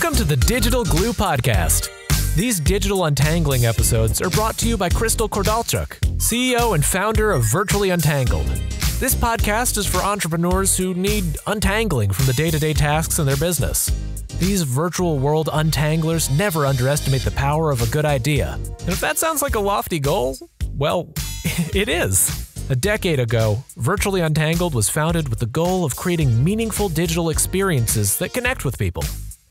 Welcome to the Digital Glue Podcast. These digital untangling episodes are brought to you by Crystal Kordalchuk, CEO and founder of Virtually Untangled. This podcast is for entrepreneurs who need untangling from the day-to-day tasks in their business. These virtual world untanglers never underestimate the power of a good idea. And if that sounds like a lofty goal, well, it is. A decade ago, Virtually Untangled was founded with the goal of creating meaningful digital experiences that connect with people.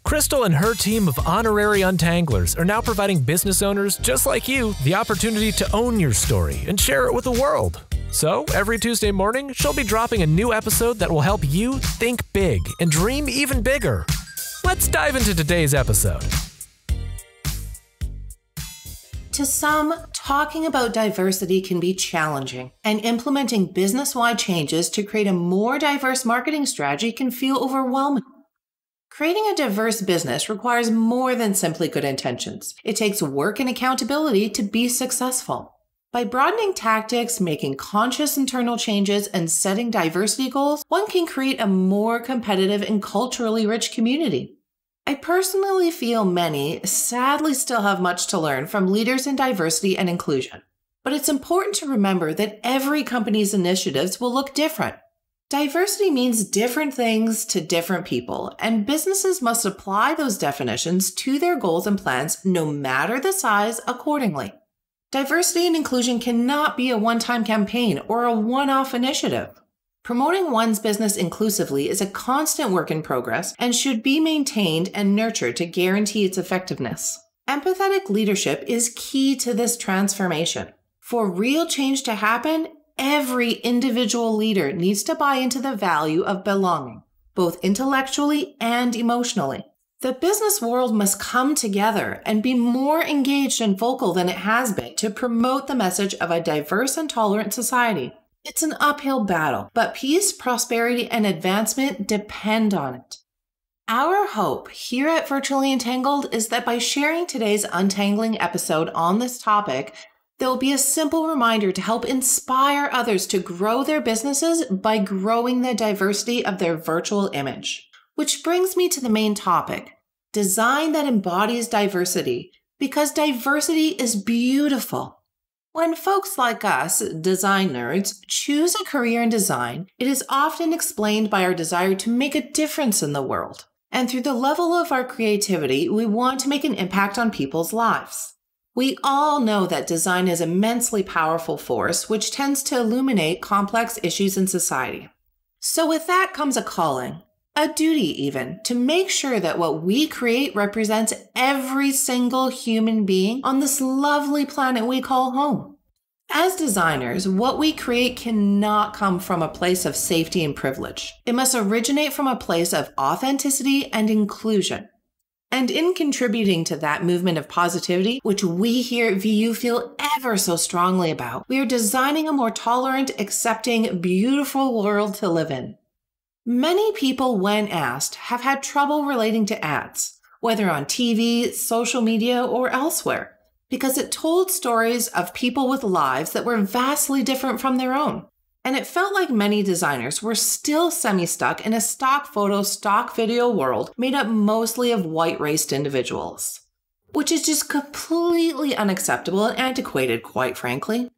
Crystal and her team of honorary untanglers are now providing business owners just like you the opportunity to own your story and share it with the world. So, every Tuesday morning, she'll be dropping a new episode that will help you think big and dream even bigger. Let's dive into today's episode. To some, talking about diversity can be challenging, and implementing business-wide changes to create a more diverse marketing strategy can feel overwhelming. Creating a diverse business requires more than simply good intentions. It takes work and accountability to be successful. By broadening tactics, making conscious internal changes, and setting diversity goals, one can create a more competitive and culturally rich community. I personally feel many, sadly, still have much to learn from leaders in diversity and inclusion. But it's important to remember that every company's initiatives will look different. Diversity means different things to different people, and businesses must apply those definitions to their goals and plans, no matter the size, accordingly. Diversity and inclusion cannot be a one-time campaign or a one-off initiative. Promoting one's business inclusively is a constant work in progress and should be maintained and nurtured to guarantee its effectiveness. Empathetic leadership is key to this transformation. For real change to happen, every individual leader needs to buy into the value of belonging, both intellectually and emotionally. The business world must come together and be more engaged and vocal than it has been to promote the message of a diverse and tolerant society. It's an uphill battle, but peace, prosperity, and advancement depend on it. Our hope here at Virtually Entangled is that by sharing today's untangling episode on this topic, there will be a simple reminder to help inspire others to grow their businesses by growing the diversity of their virtual image. Which brings me to the main topic, design that embodies diversity, because diversity is beautiful. When folks like us, design nerds, choose a career in design, it is often explained by our desire to make a difference in the world. And through the level of our creativity, we want to make an impact on people's lives. We all know that design is an immensely powerful force, which tends to illuminate complex issues in society. So with that comes a calling, a duty even, to make sure that what we create represents every single human being on this lovely planet we call home. As designers, what we create cannot come from a place of safety and privilege. It must originate from a place of authenticity and inclusion. And in contributing to that movement of positivity, which we here at VU feel ever so strongly about, we are designing a more tolerant, accepting, beautiful world to live in. Many people, when asked, have had trouble relating to ads, whether on TV, social media, or elsewhere, because it told stories of people with lives that were vastly different from their own. And it felt like many designers were still semi-stuck in a stock photo, stock video world made up mostly of white-raced individuals, which is just completely unacceptable and antiquated, quite frankly.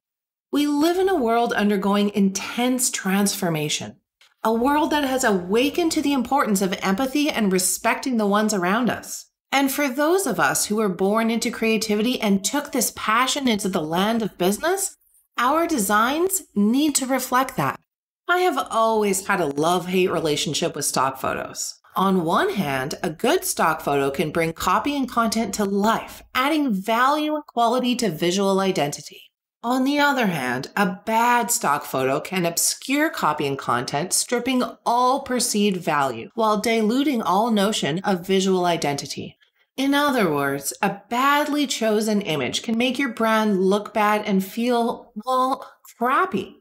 We live in a world undergoing intense transformation, a world that has awakened to the importance of empathy and respecting the ones around us. And for those of us who were born into creativity and took this passion into the land of business, our designs need to reflect that. I have always had a love-hate relationship with stock photos. On one hand, a good stock photo can bring copy and content to life, adding value and quality to visual identity. On the other hand, a bad stock photo can obscure copy and content, stripping all perceived value while diluting all notion of visual identity. In other words, a badly chosen image can make your brand look bad and feel, well, crappy.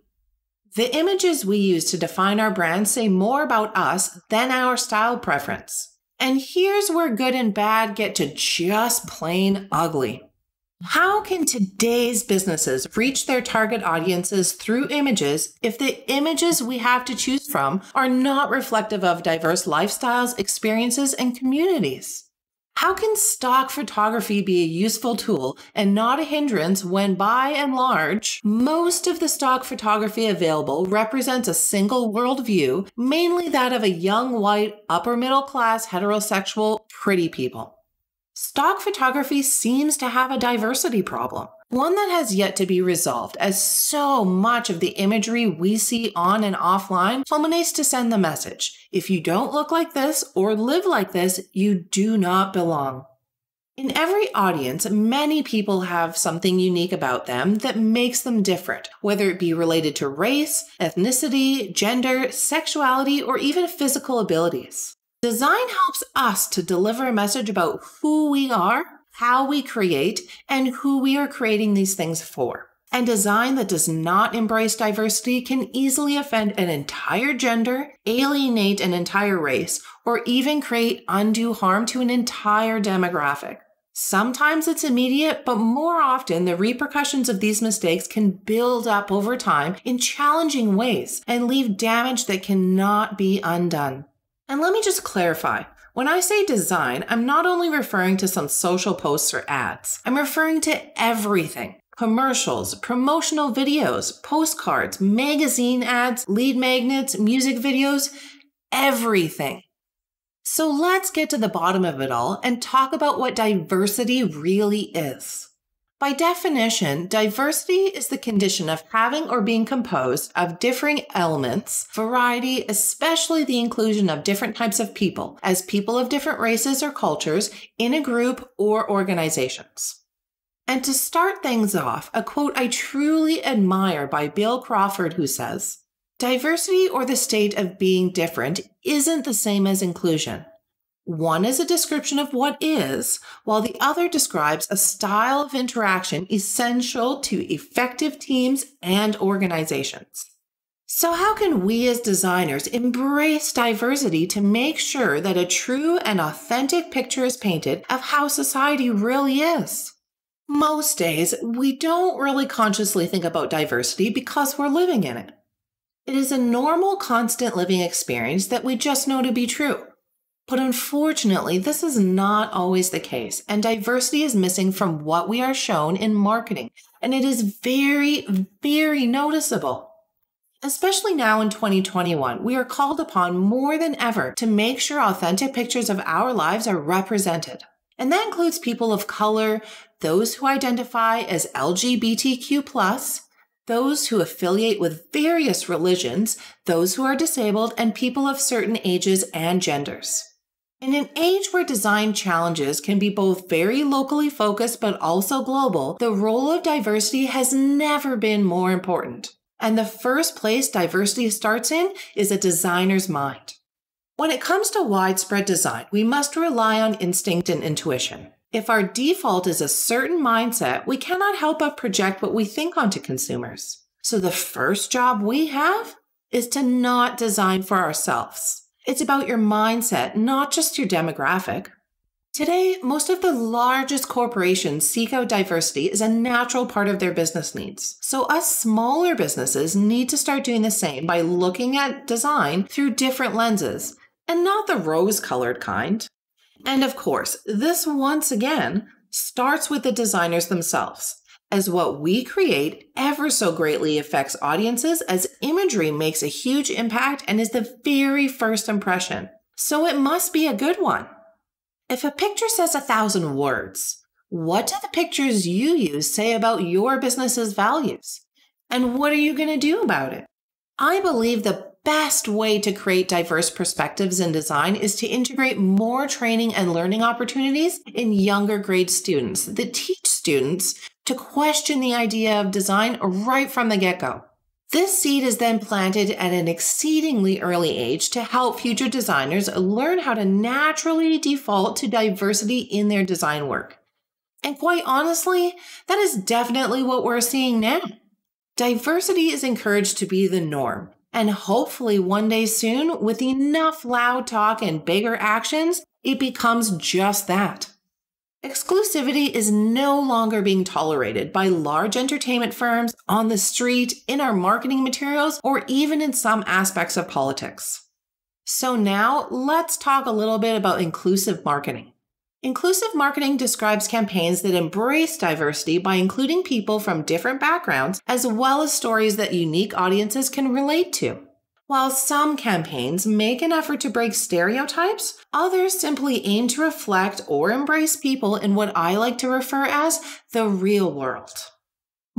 The images we use to define our brand say more about us than our style preference. And here's where good and bad get to just plain ugly. How can today's businesses reach their target audiences through images if the images we have to choose from are not reflective of diverse lifestyles, experiences, and communities? How can stock photography be a useful tool and not a hindrance when, by and large, most of the stock photography available represents a single worldview, mainly that of a young, white, upper-middle-class, heterosexual, pretty people? Stock photography seems to have a diversity problem, one that has yet to be resolved, as so much of the imagery we see on and offline culminates to send the message: if you don't look like this or live like this, you do not belong. In every audience, many people have something unique about them that makes them different, whether it be related to race, ethnicity, gender, sexuality, or even physical abilities. Design helps us to deliver a message about who we are, how we create, and who we are creating these things for. And design that does not embrace diversity can easily offend an entire gender, alienate an entire race, or even create undue harm to an entire demographic. Sometimes it's immediate, but more often the repercussions of these mistakes can build up over time in challenging ways and leave damage that cannot be undone. And let me just clarify. When I say design, I'm not only referring to some social posts or ads. I'm referring to everything. Commercials, promotional videos, postcards, magazine ads, lead magnets, music videos, everything. So let's get to the bottom of it all and talk about what diversity really is. By definition, diversity is the condition of having or being composed of differing elements, variety, especially the inclusion of different types of people, as people of different races or cultures in a group or organizations. And to start things off, a quote I truly admire by Bill Crawford, who says, "Diversity, or the state of being different, isn't the same as inclusion. One is a description of what is, while the other describes a style of interaction essential to effective teams and organizations." So how can we as designers embrace diversity to make sure that a true and authentic picture is painted of how society really is? Most days, we don't really consciously think about diversity because we're living in it. It is a normal, constant living experience that we just know to be true. But unfortunately, this is not always the case, and diversity is missing from what we are shown in marketing, and it is very, very noticeable. Especially now in 2021, we are called upon more than ever to make sure authentic pictures of our lives are represented. And that includes people of color, those who identify as LGBTQ+, those who affiliate with various religions, those who are disabled, and people of certain ages and genders. In an age where design challenges can be both very locally focused but also global, the role of diversity has never been more important. And the first place diversity starts in is a designer's mind. When it comes to widespread design, we must rely on instinct and intuition. If our default is a certain mindset, we cannot help but project what we think onto consumers. So the first job we have is to not design for ourselves. It's about your mindset, not just your demographic. Today, most of the largest corporations seek out diversity as a natural part of their business needs. So us smaller businesses need to start doing the same by looking at design through different lenses, and not the rose-colored kind. And of course, this once again starts with the designers themselves, as what we create ever so greatly affects audiences, as imagery makes a huge impact and is the very first impression. So it must be a good one. If a picture says 1,000 words, what do the pictures you use say about your business's values? And what are you going to do about it? I believe the best way to create diverse perspectives in design is to integrate more training and learning opportunities in younger grade students that teach students to question the idea of design right from the get-go. This seed is then planted at an exceedingly early age to help future designers learn how to naturally default to diversity in their design work. And quite honestly, that is definitely what we're seeing now. Diversity is encouraged to be the norm, and hopefully one day soon, with enough loud talk and bigger actions, it becomes just that. Exclusivity is no longer being tolerated by large entertainment firms, on the street, in our marketing materials, or even in some aspects of politics. So now let's talk a little bit about inclusive marketing. Inclusive marketing describes campaigns that embrace diversity by including people from different backgrounds, as well as stories that unique audiences can relate to. While some campaigns make an effort to break stereotypes, others simply aim to reflect or embrace people in what I like to refer as the real world.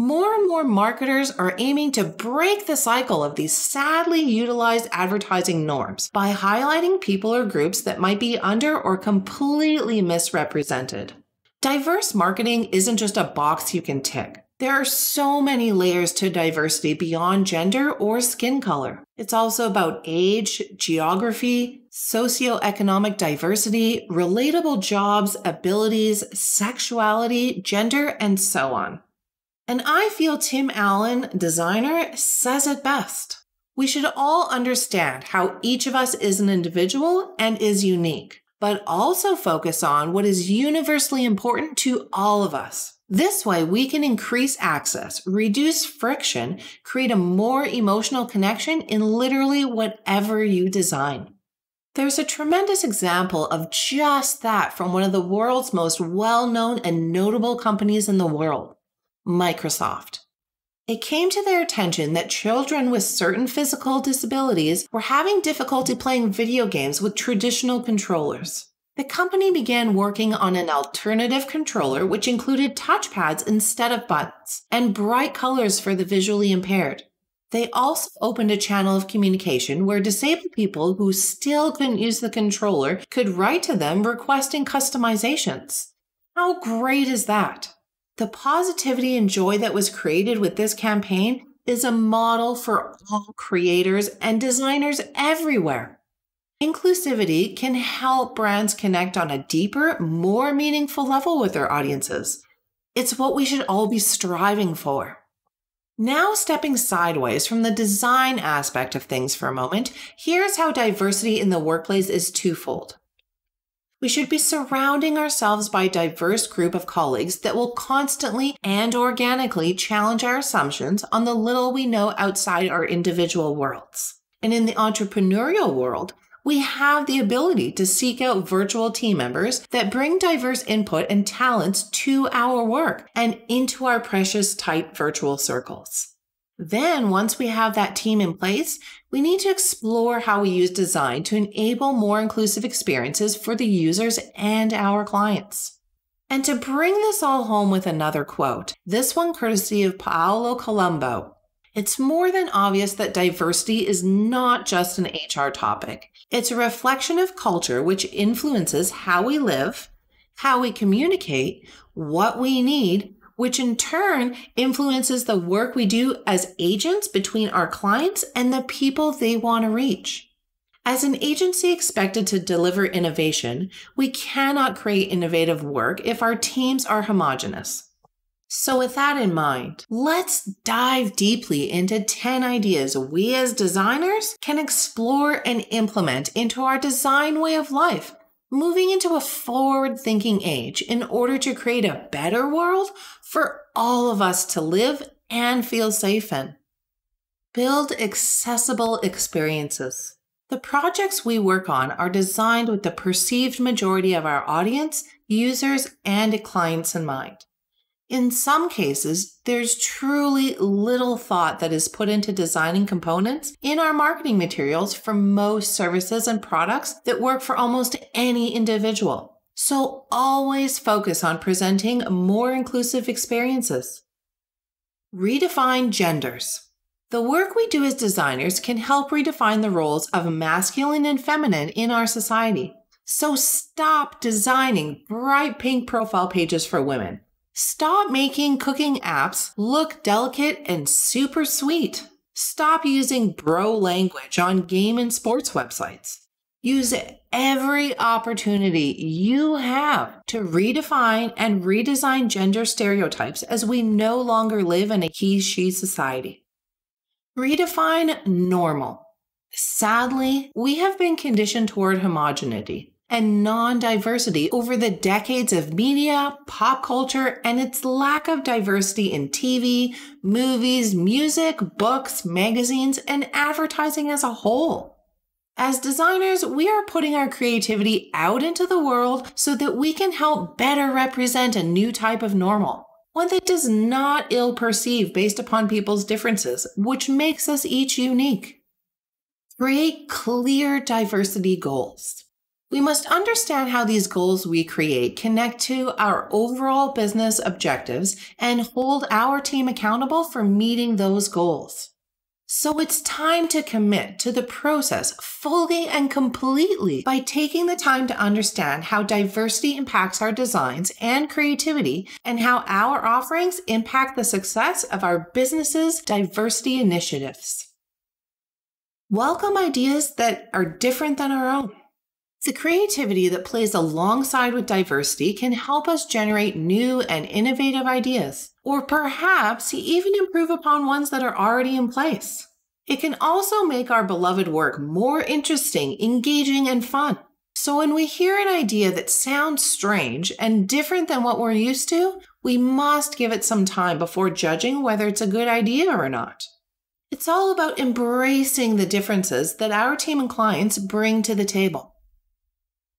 More and more marketers are aiming to break the cycle of these sadly utilized advertising norms by highlighting people or groups that might be under or completely misrepresented. Diverse marketing isn't just a box you can tick. There are so many layers to diversity beyond gender or skin color. It's also about age, geography, socioeconomic diversity, relatable jobs, abilities, sexuality, gender, and so on. And I feel Tim Allen, designer, says it best. We should all understand how each of us is an individual and is unique, but also focus on what is universally important to all of us. This way, we can increase access, reduce friction, create a more emotional connection in literally whatever you design. There's a tremendous example of just that from one of the world's most well-known and notable companies in the world, Microsoft. It came to their attention that children with certain physical disabilities were having difficulty playing video games with traditional controllers. The company began working on an alternative controller which included touchpads instead of buttons and bright colors for the visually impaired. They also opened a channel of communication where disabled people who still couldn't use the controller could write to them requesting customizations. How great is that? The positivity and joy that was created with this campaign is a model for all creators and designers everywhere. Inclusivity can help brands connect on a deeper, more meaningful level with their audiences. It's what we should all be striving for. Now, stepping sideways from the design aspect of things for a moment, here's how diversity in the workplace is twofold. We should be surrounding ourselves by a diverse group of colleagues that will constantly and organically challenge our assumptions on the little we know outside our individual worlds. And in the entrepreneurial world, we have the ability to seek out virtual team members that bring diverse input and talents to our work and into our precious tight virtual circles. Then, once we have that team in place, we need to explore how we use design to enable more inclusive experiences for the users and our clients. And to bring this all home with another quote, this one courtesy of Paolo Colombo, it's more than obvious that diversity is not just an HR topic. It's a reflection of culture which influences how we live, how we communicate, what we need, which in turn influences the work we do as agents between our clients and the people they want to reach. As an agency expected to deliver innovation, we cannot create innovative work if our teams are homogeneous. So with that in mind, let's dive deeply into 10 ideas we as designers can explore and implement into our design way of life, moving into a forward-thinking age in order to create a better world for all of us to live and feel safe in. Build accessible experiences. The projects we work on are designed with the perceived majority of our audience, users, and clients in mind. In some cases, there's truly little thought that is put into designing components in our marketing materials for most services and products that work for almost any individual. So always focus on presenting more inclusive experiences. Redefine genders. The work we do as designers can help redefine the roles of masculine and feminine in our society. So stop designing bright pink profile pages for women. Stop making cooking apps look delicate and super sweet. Stop using bro language on game and sports websites. Use every opportunity you have to redefine and redesign gender stereotypes as we no longer live in a he-she society. Redefine normal. Sadly, we have been conditioned toward homogeneity and non-diversity over the decades of media, pop culture, and its lack of diversity in TV, movies, music, books, magazines, and advertising as a whole. As designers, we are putting our creativity out into the world so that we can help better represent a new type of normal, one that does not ill-perceive based upon people's differences, which makes us each unique. Create clear diversity goals. We must understand how these goals we create connect to our overall business objectives and hold our team accountable for meeting those goals. So it's time to commit to the process fully and completely by taking the time to understand how diversity impacts our designs and creativity and how our offerings impact the success of our business's diversity initiatives. Welcome ideas that are different than our own. The creativity that plays alongside with diversity can help us generate new and innovative ideas, or perhaps even improve upon ones that are already in place. It can also make our beloved work more interesting, engaging, and fun. So when we hear an idea that sounds strange and different than what we're used to, we must give it some time before judging whether it's a good idea or not. It's all about embracing the differences that our team and clients bring to the table.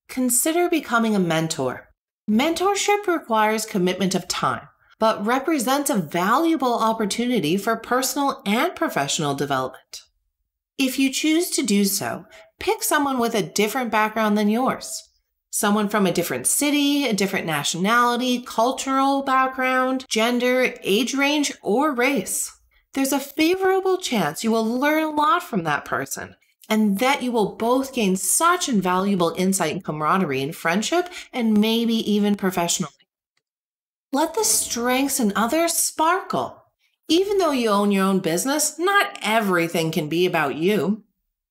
Consider becoming a mentor. Mentorship requires commitment of time, but represents a valuable opportunity for personal and professional development. If you choose to do so, pick someone with a different background than yours. Someone from a different city, a different nationality, cultural background, gender, age range, or race. There's a favorable chance you will learn a lot from that person, and that you will both gain such invaluable insight and camaraderie in friendship and maybe even professionally. Let the strengths in others sparkle. Even though you own your own business, not everything can be about you,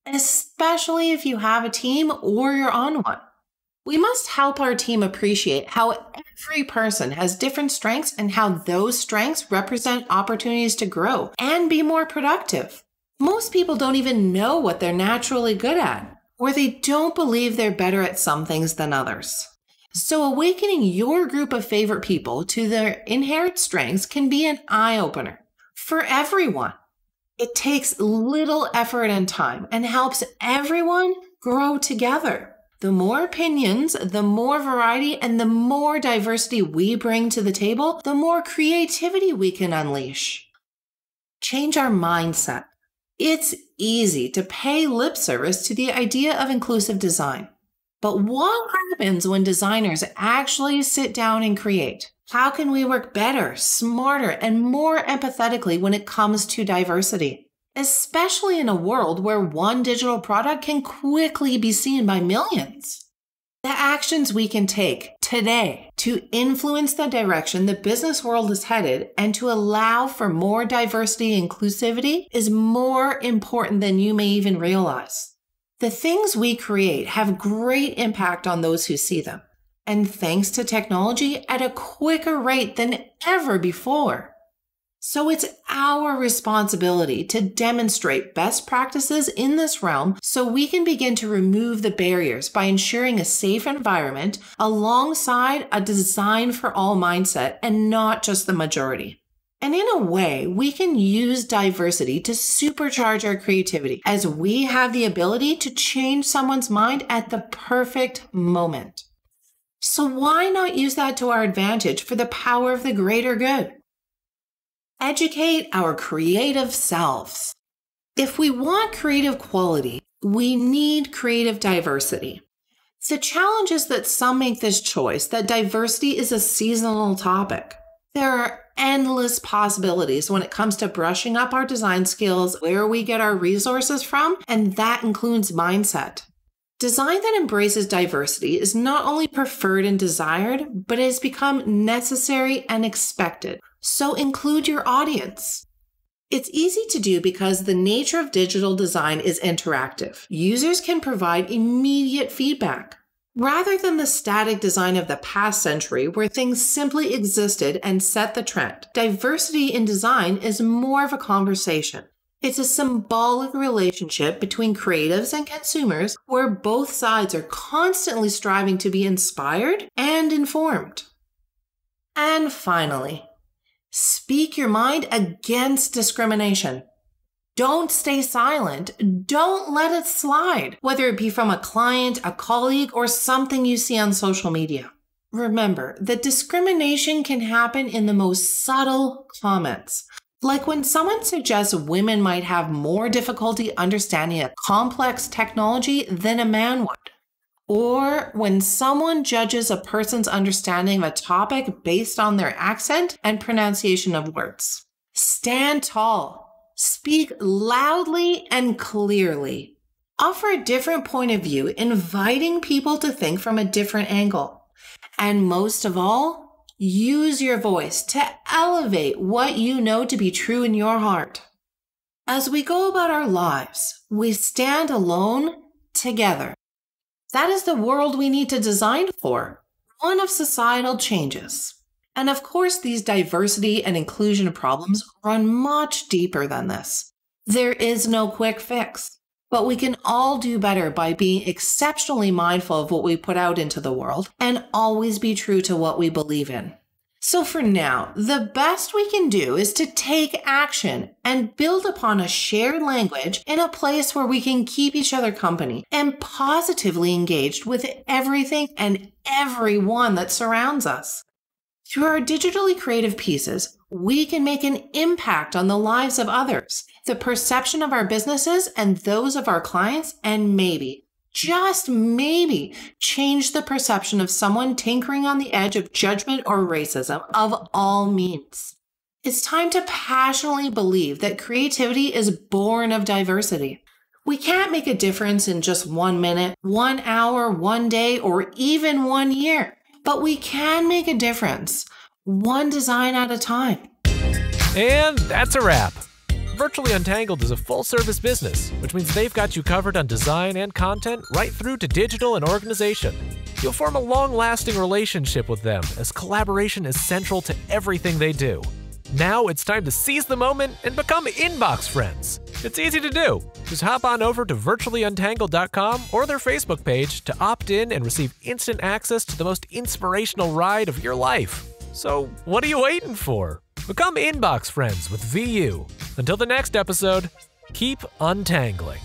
especially if you have a team or you're on one. We must help our team appreciate how every person has different strengths and how those strengths represent opportunities to grow and be more productive. Most people don't even know what they're naturally good at, or they don't believe they're better at some things than others. So awakening your group of favorite people to their inherent strengths can be an eye-opener for everyone. It takes little effort and time and helps everyone grow together. The more opinions, the more variety, and the more diversity we bring to the table, the more creativity we can unleash. Change our mindset. It's easy to pay lip service to the idea of inclusive design. But what happens when designers actually sit down and create? How can we work better, smarter, and more empathetically when it comes to diversity? Especially in a world where one digital product can quickly be seen by millions. The actions we can take today to influence the direction the business world is headed and to allow for more diversity and inclusivity is more important than you may even realize. The things we create have great impact on those who see them, and thanks to technology at a quicker rate than ever before. So it's our responsibility to demonstrate best practices in this realm so we can begin to remove the barriers by ensuring a safe environment alongside a design for all mindset and not just the majority. And in a way, we can use diversity to supercharge our creativity as we have the ability to change someone's mind at the perfect moment. So why not use that to our advantage for the power of the greater good? Educate our creative selves. If we want creative quality, we need creative diversity. The challenge is that some make this choice that diversity is a seasonal topic. There are endless possibilities when it comes to brushing up our design skills, where we get our resources from, and that includes mindset. Design that embraces diversity is not only preferred and desired, but it has become necessary and expected. So include your audience. It's easy to do because the nature of digital design is interactive. Users can provide immediate feedback. Rather than the static design of the past century where things simply existed and set the trend, diversity in design is more of a conversation. It's a symbolic relationship between creatives and consumers where both sides are constantly striving to be inspired and informed. And finally, speak your mind against discrimination. Don't stay silent. Don't let it slide, whether it be from a client, a colleague, or something you see on social media. Remember that discrimination can happen in the most subtle comments. Like when someone suggests women might have more difficulty understanding a complex technology than a man would. Or when someone judges a person's understanding of a topic based on their accent and pronunciation of words. Stand tall. Speak loudly and clearly. Offer a different point of view, inviting people to think from a different angle. And most of all, use your voice to elevate what you know to be true in your heart. As we go about our lives, we stand alone together. That is the world we need to design for, one of societal changes. And of course, these diversity and inclusion problems run much deeper than this. There is no quick fix, but we can all do better by being exceptionally mindful of what we put out into the world and always be true to what we believe in. So for now, the best we can do is to take action and build upon a shared language in a place where we can keep each other company and positively engaged with everything and everyone that surrounds us. Through our digitally creative pieces, we can make an impact on the lives of others, the perception of our businesses and those of our clients, and maybe, just maybe, change the perception of someone tinkering on the edge of judgment or racism of all means. It's time to passionately believe that creativity is born of diversity. We can't make a difference in just 1 minute, 1 hour, 1 day, or even 1 year. But we can make a difference, one design at a time. And that's a wrap. Virtually Untangled is a full-service business, which means they've got you covered on design and content right through to digital and organization. You'll form a long-lasting relationship with them, as collaboration is central to everything they do. Now it's time to seize the moment and become inbox friends. It's easy to do. Just hop on over to virtuallyuntangled.com or their Facebook page to opt in and receive instant access to the most inspirational ride of your life. So what are you waiting for? Become inbox friends with VU. Until the next episode, keep untangling.